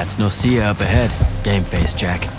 That's no see ya up ahead. Game face, Jack.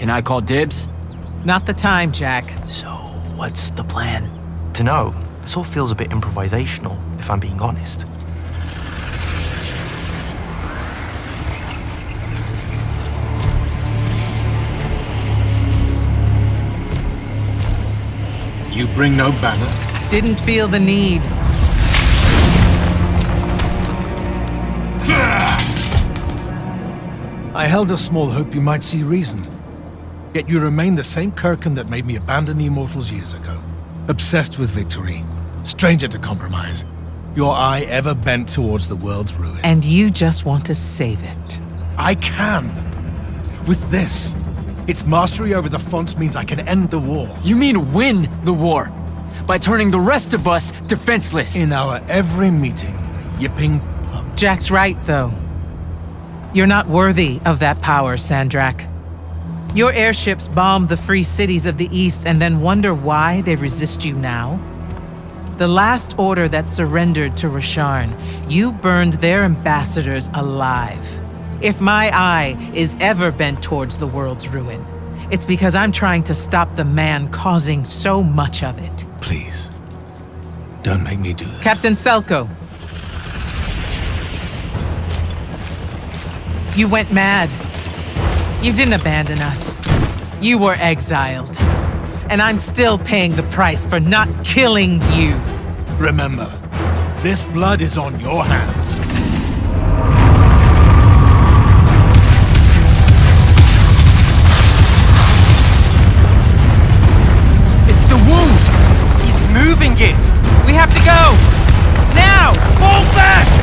Can I call dibs? Not the time, Jack. So, what's the plan? Dunno. This all feels a bit improvisational, if I'm being honest. You bring no banner? Didn't feel the need. I held a small hope you might see reason. Yet you remain the same Kirkin that made me abandon the Immortals years ago. Obsessed with victory, stranger to compromise. Your eye ever bent towards the world's ruin. And you just want to save it. I can. With this. Its mastery over the fonts means I can end the war. You mean win the war? By turning the rest of us defenseless? In our every meeting, yipping pup. Jack's right, though. You're not worthy of that power, Sandrak. Your airships bombed the free cities of the East and then wonder why they resist you now? The last order that surrendered to Rasharn, you burned their ambassadors alive. If my eye is ever bent towards the world's ruin, it's because I'm trying to stop the man causing so much of it. Please, don't make me do this. Captain Selko. You went mad. You didn't abandon us. You were exiled. And I'm still paying the price for not killing you. Remember, this blood is on your hands. It's the wound! He's moving it! We have to go! Now! Fall back!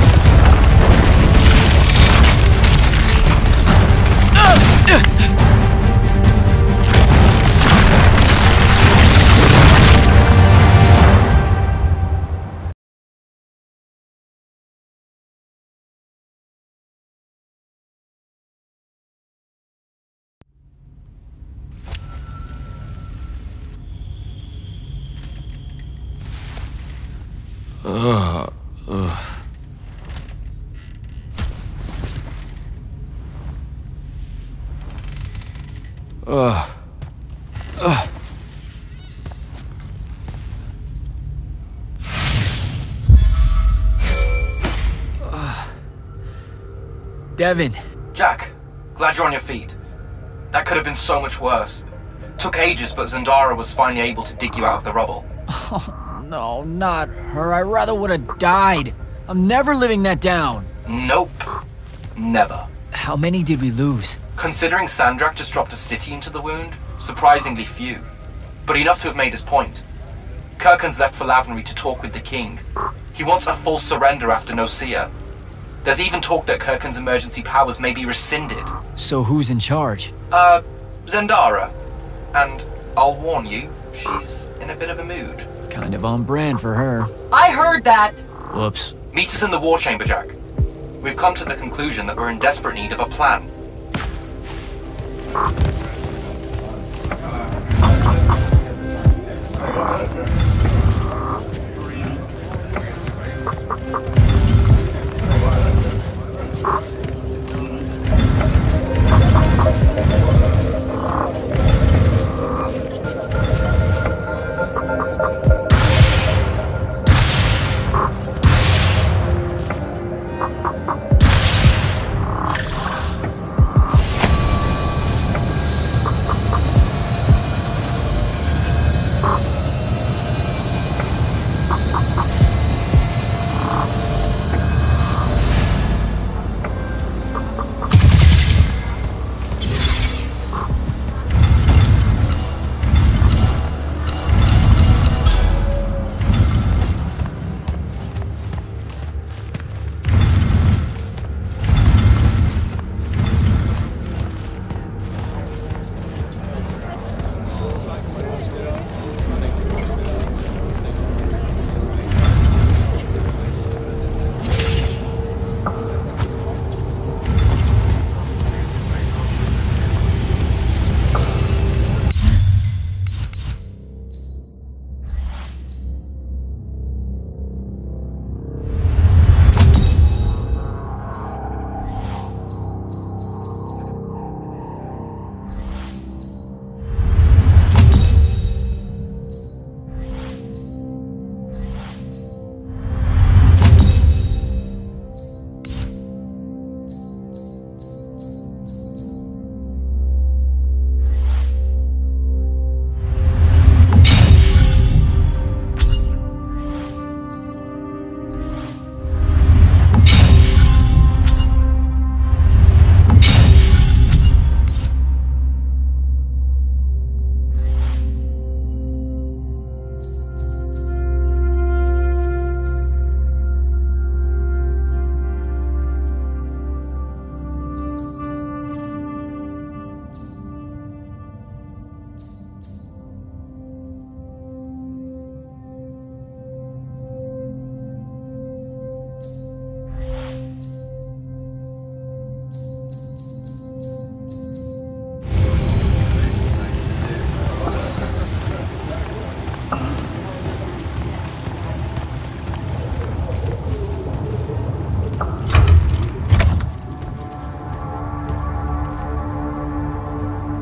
Devin. Jack, glad you're on your feet. That could have been so much worse. Took ages, but Zendara was finally able to dig you out of the rubble. No, not her. I rather would have died. I'm never living that down. Nope. Never. How many did we lose? Considering Sandrak just dropped a city into the wound, surprisingly few. But enough to have made his point. Kirkhan's left for Lavenry to talk with the king. He wants a full surrender after Nocia. There's even talk that Kirkhan's emergency powers may be rescinded. So who's in charge? Zendara. And I'll warn you, she's in a bit of a mood. Kind of on brand for her. I heard that! Whoops. Meet us in the war chamber, Jack. We've come to the conclusion that we're in desperate need of a plan.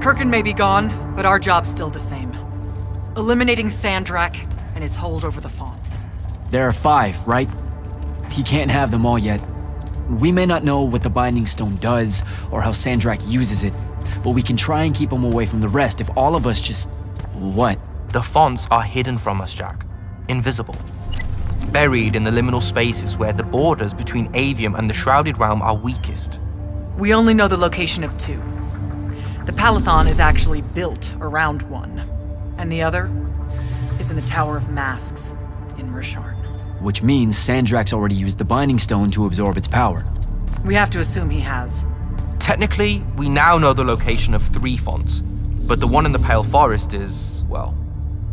Kirkhan may be gone, but our job's still the same. Eliminating Sandrak and his hold over the fonts. There are 5, right? He can't have them all yet. We may not know what the Binding Stone does, or how Sandrak uses it, but we can try and keep him away from the rest if all of us just... What? The fonts are hidden from us, Jack. Invisible. Buried in the liminal spaces where the borders between Aveum and the Shrouded Realm are weakest. We only know the location of 2. The Palathon is actually built around one, and the other is in the Tower of Masks in Risharn. Which means Sandrak's already used the Binding Stone to absorb its power. We have to assume he has. Technically, we now know the location of 3 fonts, but the one in the Pale Forest is, well,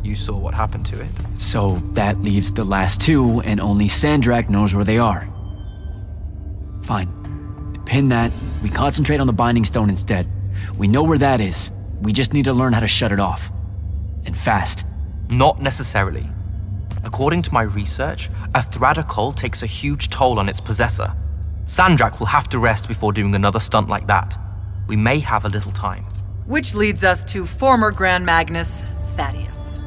you saw what happened to it. So that leaves the last 2, and only Sandrak knows where they are. Fine. Pin that. We concentrate on the Binding Stone instead. We know where that is. We just need to learn how to shut it off. And fast. Not necessarily. According to my research, a Thradakol takes a huge toll on its possessor. Sandrak will have to rest before doing another stunt like that. We may have a little time. Which leads us to former Grand Magnus Thaddeus.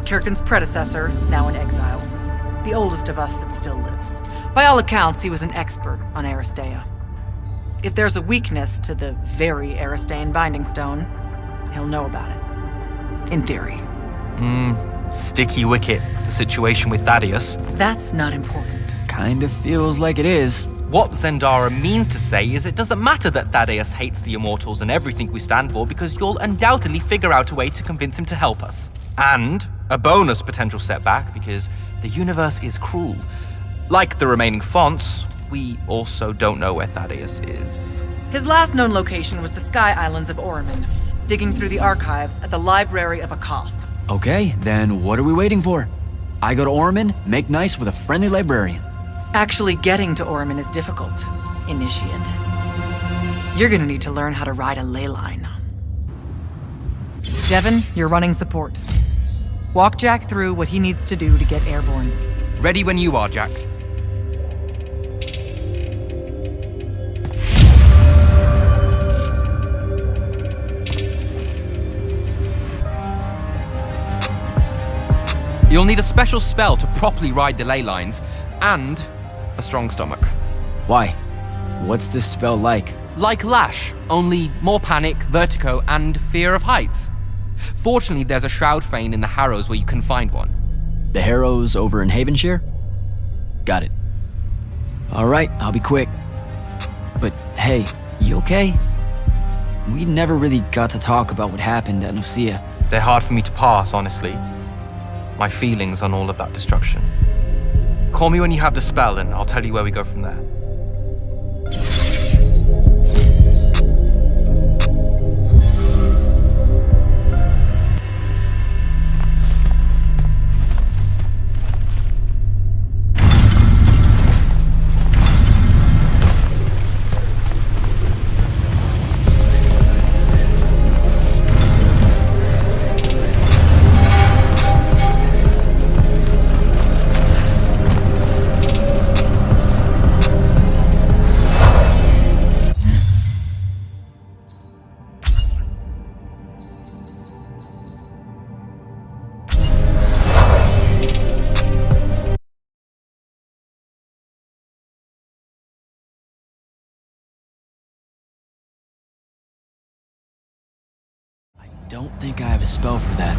Kirkin's predecessor, now in exile. The oldest of us that still lives. By all accounts, he was an expert on Aristea. If there's a weakness to the very Aristean Binding Stone, he'll know about it. In theory. Sticky wicket, the situation with Thaddeus. That's not important. Kind of feels like it is. What Zendara means to say is it doesn't matter that Thaddeus hates the Immortals and everything we stand for, because you'll undoubtedly figure out a way to convince him to help us. And a bonus potential setback, because the universe is cruel. Like the remaining fonts, we also don't know where Thaddeus is. His last known location was the Sky Islands of Oriman, digging through the archives at the Library of Akoth. Okay, then what are we waiting for? I go to Orman, make nice with a friendly librarian. Actually getting to Oriman is difficult, Initiate. You're gonna need to learn how to ride a ley line. Devin, you're running support. Walk Jack through what he needs to do to get airborne. Ready when you are, Jack. You'll need a special spell to properly ride the ley lines, and a strong stomach. Why? What's this spell like? Like Lash, only more panic, vertigo, and fear of heights. Fortunately, there's a Shroud Fane in the Harrows where you can find one. The Harrows over in Havenshire? Got it. Alright, I'll be quick. But hey, you okay? We never really got to talk about what happened at Nicaea. They're hard for me to pass, honestly. My feelings on all of that destruction. Call me when you have the spell and I'll tell you where we go from there. Don't think I have a spell for that.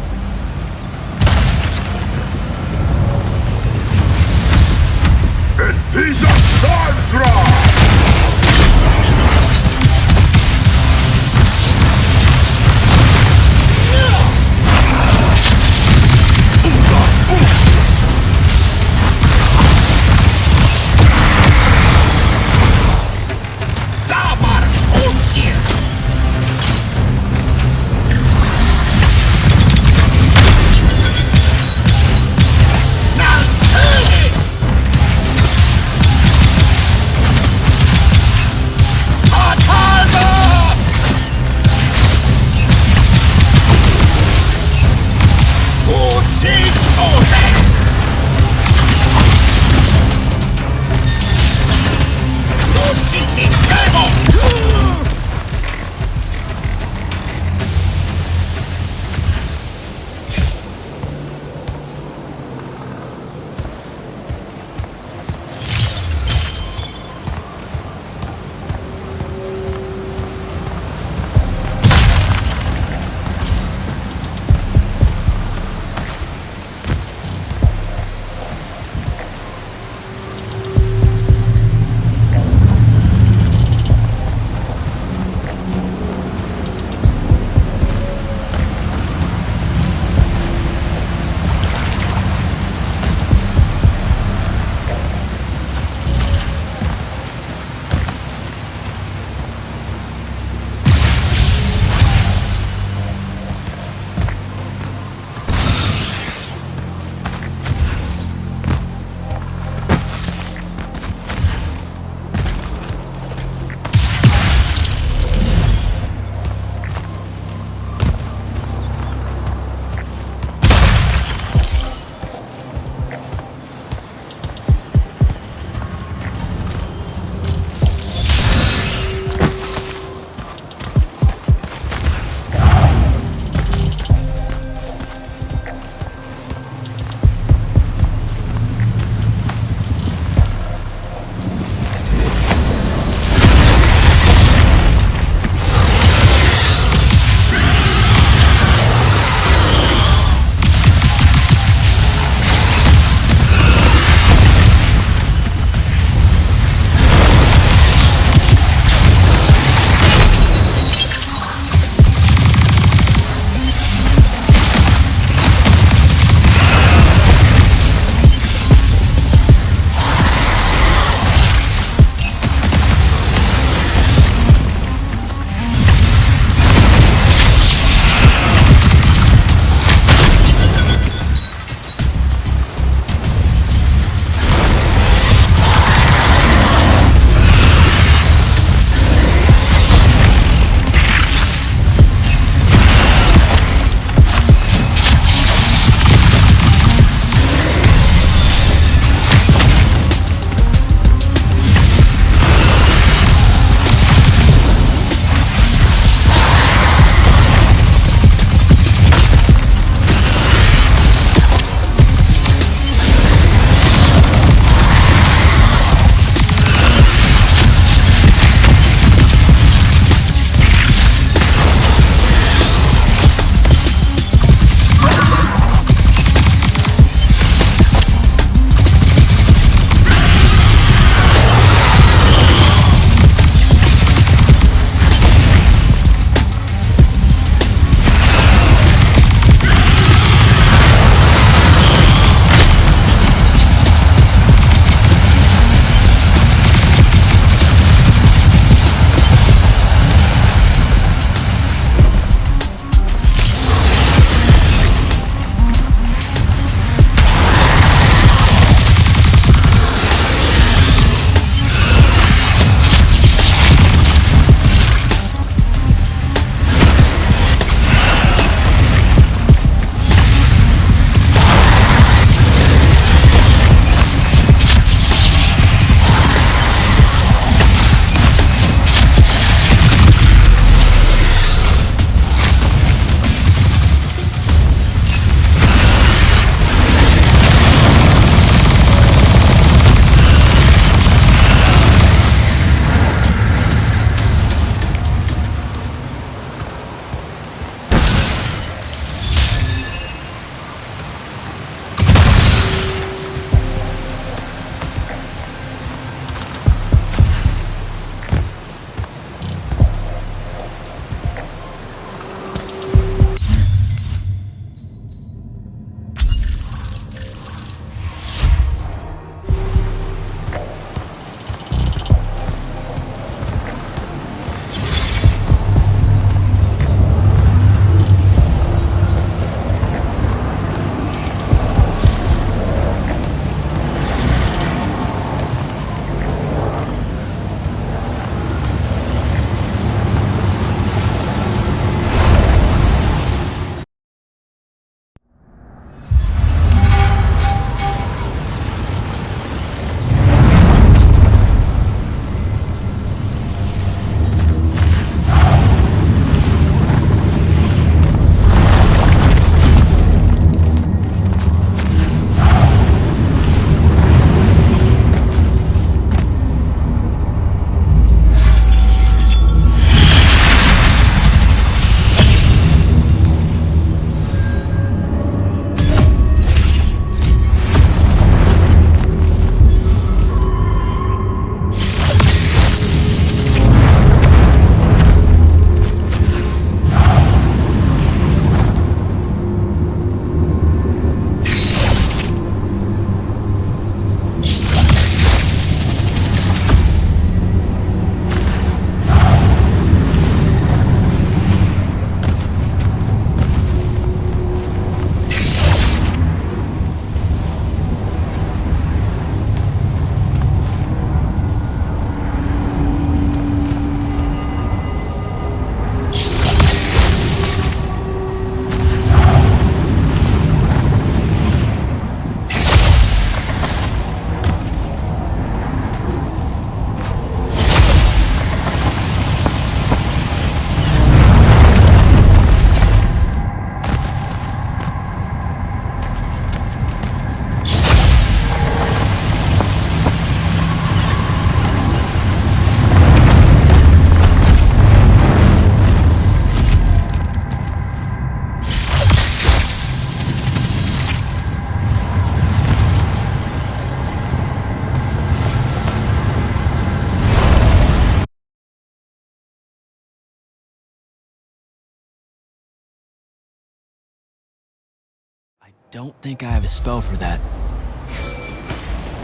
don't think I have a spell for that.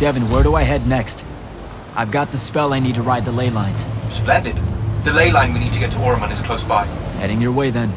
Devin, where do I head next? I've got the spell I need to ride the ley lines. Splendid. The ley line we need to get to Orman is close by. Heading your way then.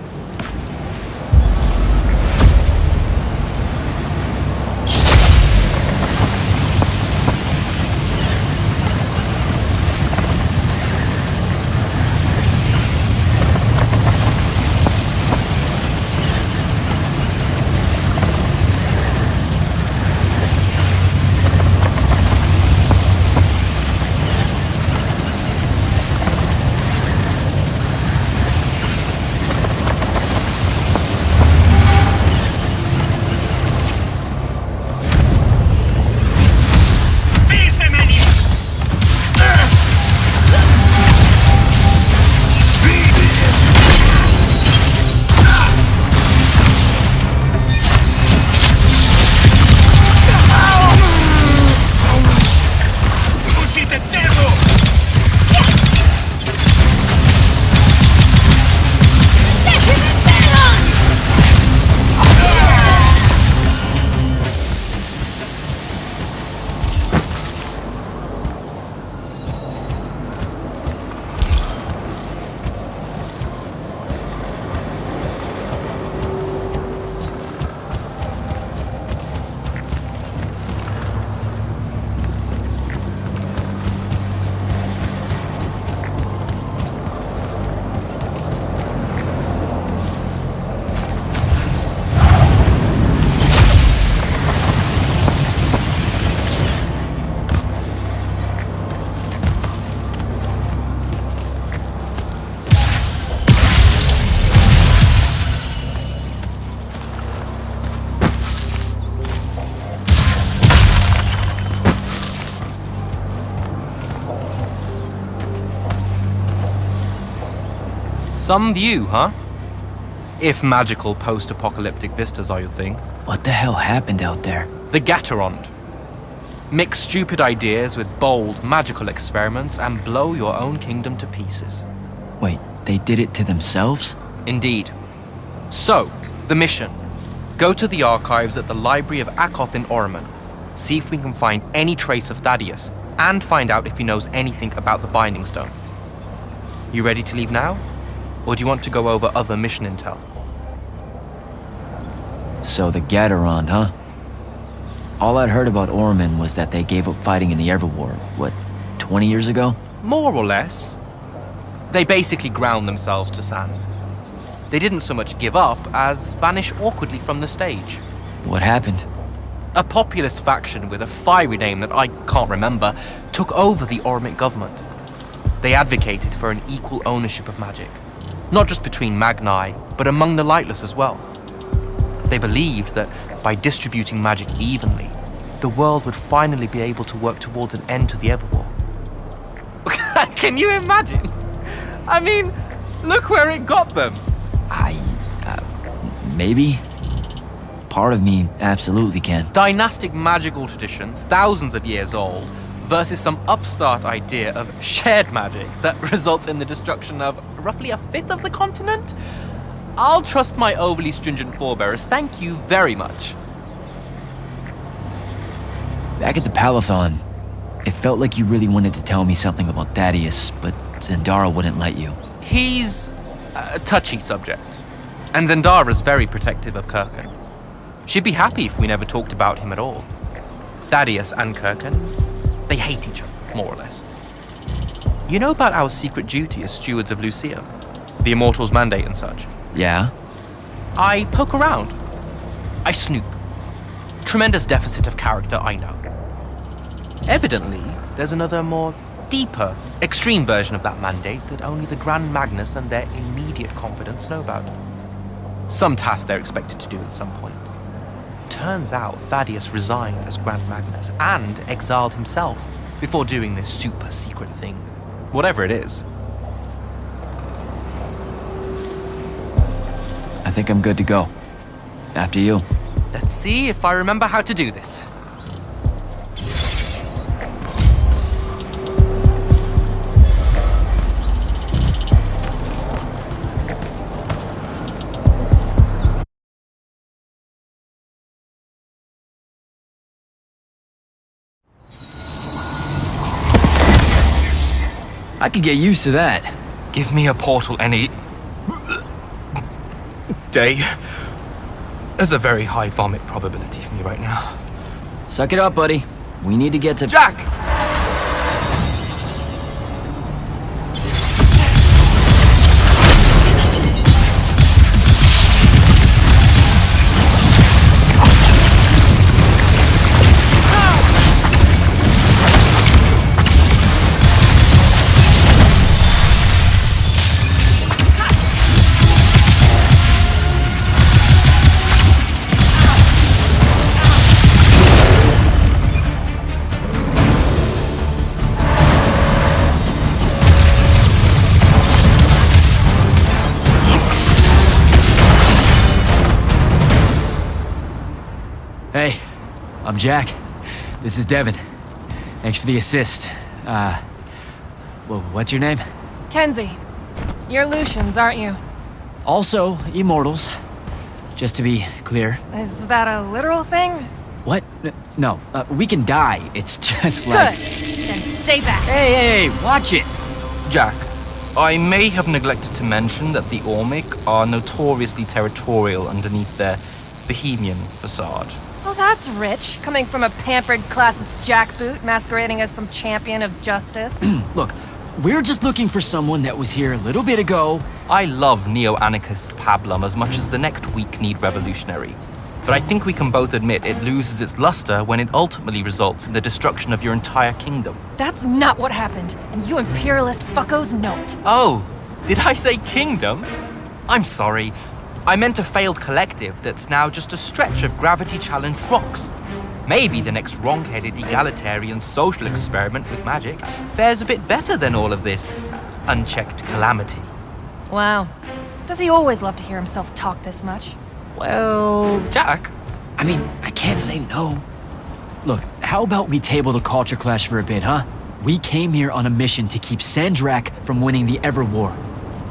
Some view, huh? If magical post-apocalyptic vistas are your thing. What the hell happened out there? The Gatorond. Mix stupid ideas with bold, magical experiments and blow your own kingdom to pieces. Wait, they did it to themselves? Indeed. So, the mission. Go to the archives at the Library of Akoth in Orman. See if we can find any trace of Thaddeus, and find out if he knows anything about the Binding Stone. You ready to leave now? Or do you want to go over other mission intel? So the Gatorond, huh? All I'd heard about Orman was that they gave up fighting in the Everwar, what, 20 years ago? More or less. They basically ground themselves to sand. They didn't so much give up as vanish awkwardly from the stage. What happened? A populist faction with a fiery name that I can't remember took over the Ormic government. They advocated for an equal ownership of magic. Not just between Magni, but among the lightless as well. They believed that by distributing magic evenly, the world would finally be able to work towards an end to the Everwar. Can you imagine? I mean, look where it got them. Maybe? Part of me absolutely can. Dynastic magical traditions, thousands of years old, versus some upstart idea of shared magic that results in the destruction of roughly a fifth of the continent? I'll trust my overly stringent forebears, thank you very much. Back at the Palathon, it felt like you really wanted to tell me something about Thaddeus, but Zendara wouldn't let you. He's a touchy subject, and Zendara's very protective of Kirkan. She'd be happy if we never talked about him at all. Thaddeus and Kirkan, they hate each other, more or less. You know about our secret duty as stewards of Lucia? The Immortals' mandate and such? Yeah? I poke around. I snoop. Tremendous deficit of character, I know. Evidently, there's another more deeper, extreme version of that mandate that only the Grand Magnus and their immediate confidants know about. Some task they're expected to do at some point. Turns out Thaddeus resigned as Grand Magnus and exiled himself before doing this super secret thing. Whatever it is. I think I'm good to go. After you. Let's see if I remember how to do this. I could get used to that. Give me a portal any day. There's a very high vomit probability for me right now. Suck it up, buddy. We need to get to... Jack! Hey, I'm Jack. This is Devin. Thanks for the assist. Well, what's your name? Kenzie. You're Lucians, aren't you? Also, Immortals. Just to be clear. Is that a literal thing? What? No, we can die. It's just Good. like... Then stay back. Hey, watch it! Jack, I may have neglected to mention that the Ormic are notoriously territorial underneath their Bohemian facade. Oh, that's rich. Coming from a pampered classist jackboot masquerading as some champion of justice. Look, we're just looking for someone that was here a little bit ago. I love neo-anarchist pablum as much as the next weak-kneed revolutionary. But I think we can both admit it loses its luster when it ultimately results in the destruction of your entire kingdom. That's not what happened, and you imperialist fuckos know it. Oh, did I say kingdom? I'm sorry. I meant a failed collective that's now just a stretch of gravity-challenged rocks. Maybe the next wrong-headed egalitarian social experiment with magic fares a bit better than all of this unchecked calamity. Wow. Does he always love to hear himself talk this much? Well, Jack? I mean, I can't say no. Look, how about we table the culture clash for a bit, huh? We came here on a mission to keep Sandrak from winning the Ever War.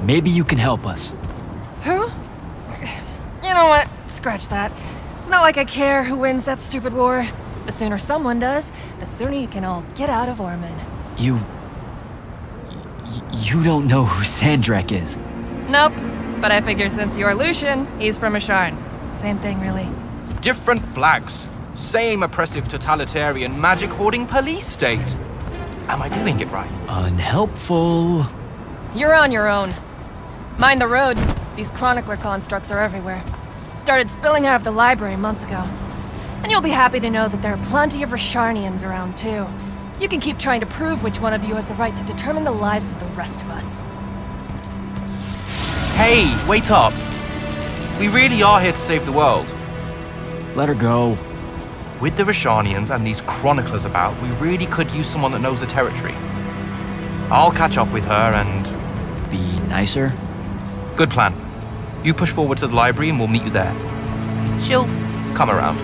Maybe you can help us. Who? You know what? Scratch that. It's not like I care who wins that stupid war. The sooner someone does, the sooner you can all get out of Orman. You don't know who Sandrak is. Nope. But I figure since you're Lucian, he's from Asharn. Same thing, really. Different flags. Same oppressive totalitarian magic-hoarding police state. Am I doing it right? Unhelpful. You're on your own. Mind the road. These chronicler constructs are everywhere. Started spilling out of the library months ago. And you'll be happy to know that there are plenty of Rasharnians around, too. You can keep trying to prove which one of you has the right to determine the lives of the rest of us. Hey, wait up. We really are here to save the world. Let her go. With the Rashanians and these chroniclers about, we really could use someone that knows the territory. I'll catch up with her and... Be nicer. Good plan. You push forward to the library and we'll meet you there. She'll come around.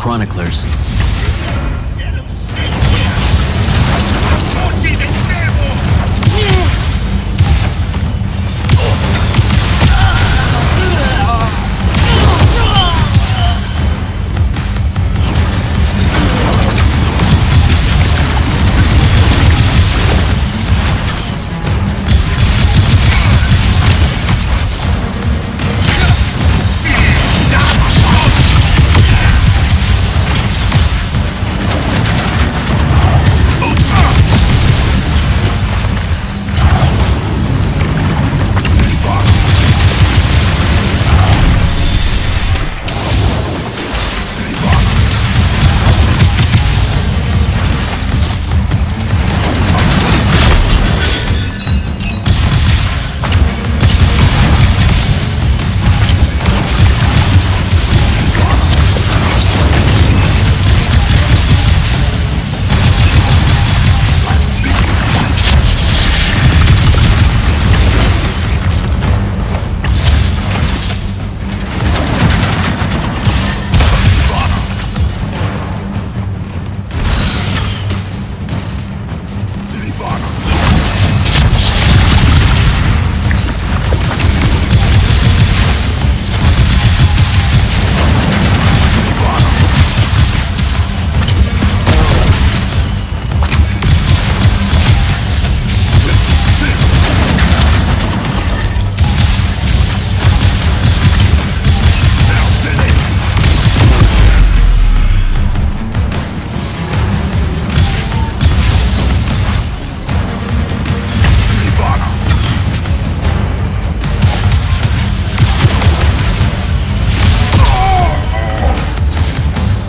chroniclers.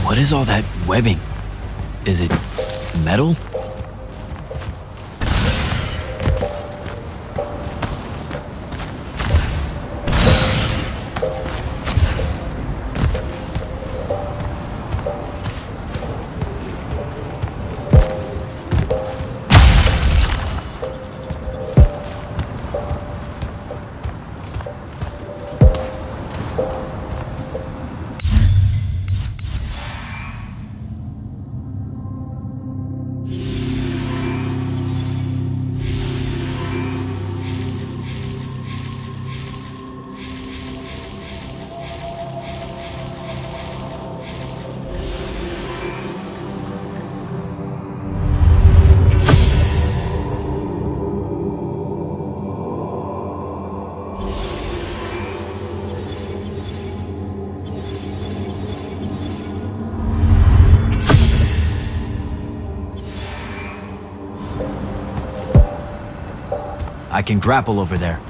What is all that webbing? Is it metal? I can grapple over there.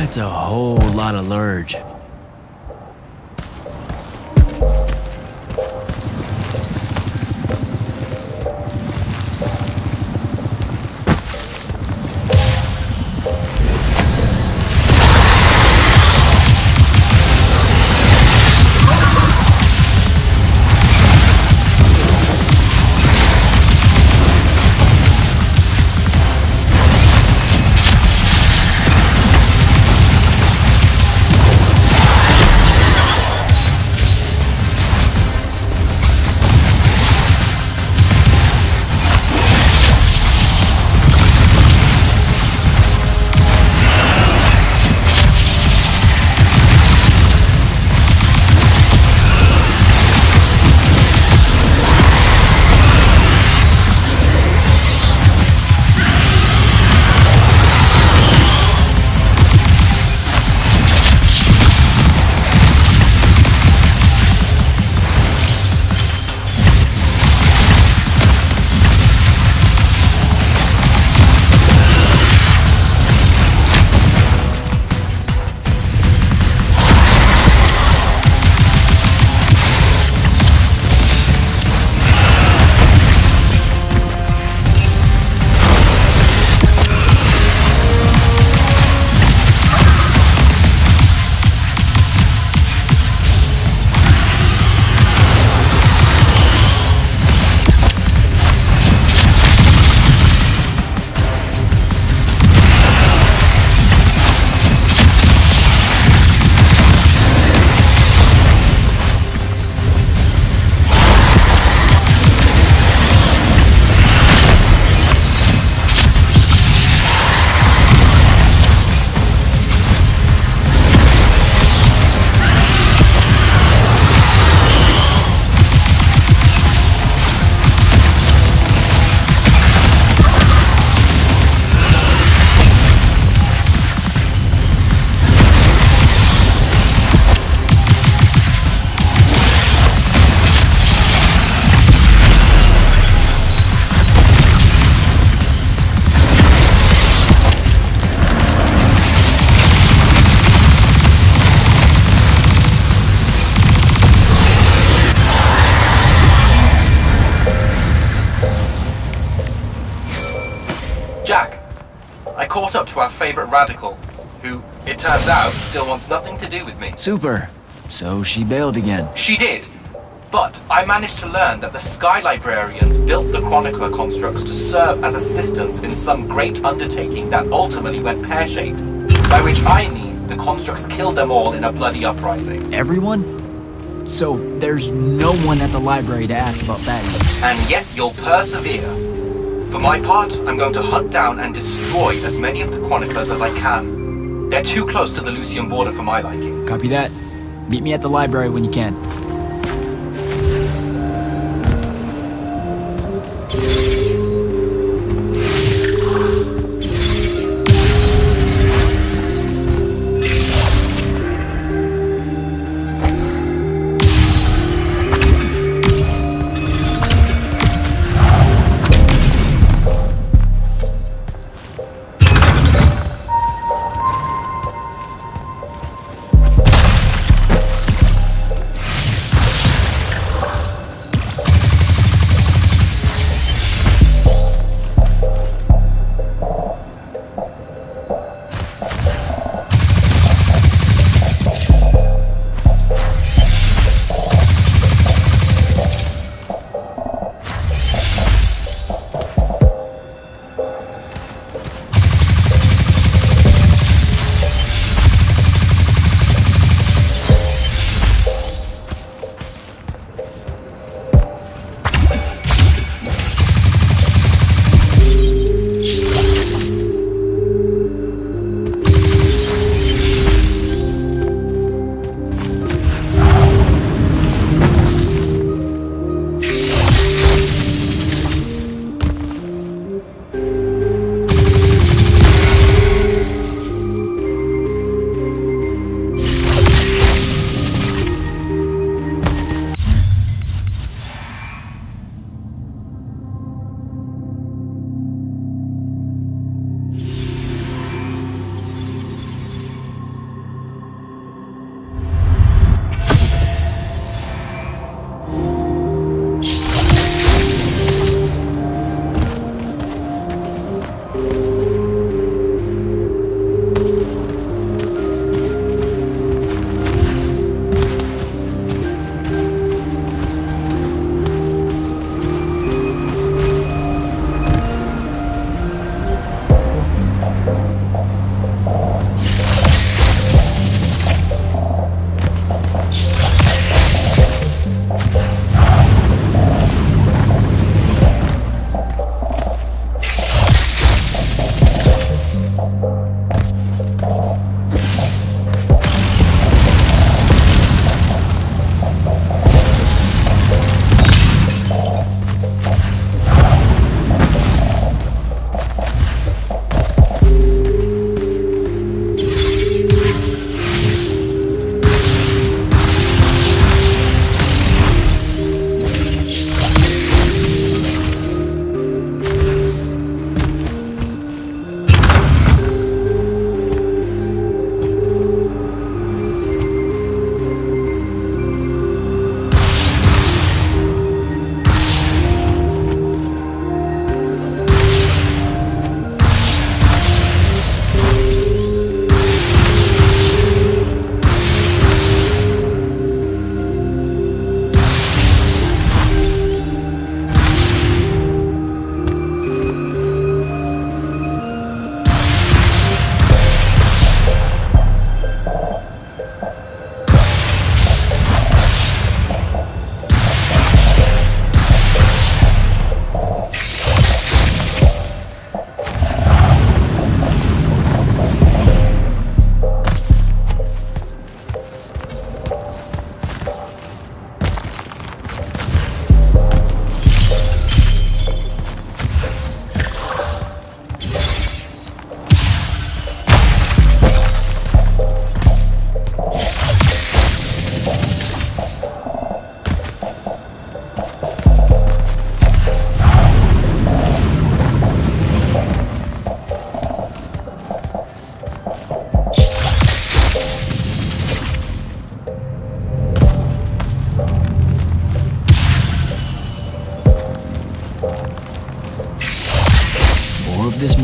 That's a whole lot of lurge. Jack, I caught up to our favorite radical, who, it turns out, still wants nothing to do with me. Super. So she bailed again. She did, but I managed to learn that the Sky Librarians built the Chronicler constructs to serve as assistants in some great undertaking that ultimately went pear-shaped, by which I mean the constructs killed them all in a bloody uprising. Everyone? So there's no one at the library to ask about that. And yet you'll persevere. For my part, I'm going to hunt down and destroy as many of the Chroniclers as I can. They're too close to the Lucian border for my liking. Copy that. Meet me at the library when you can.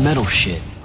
metal shit.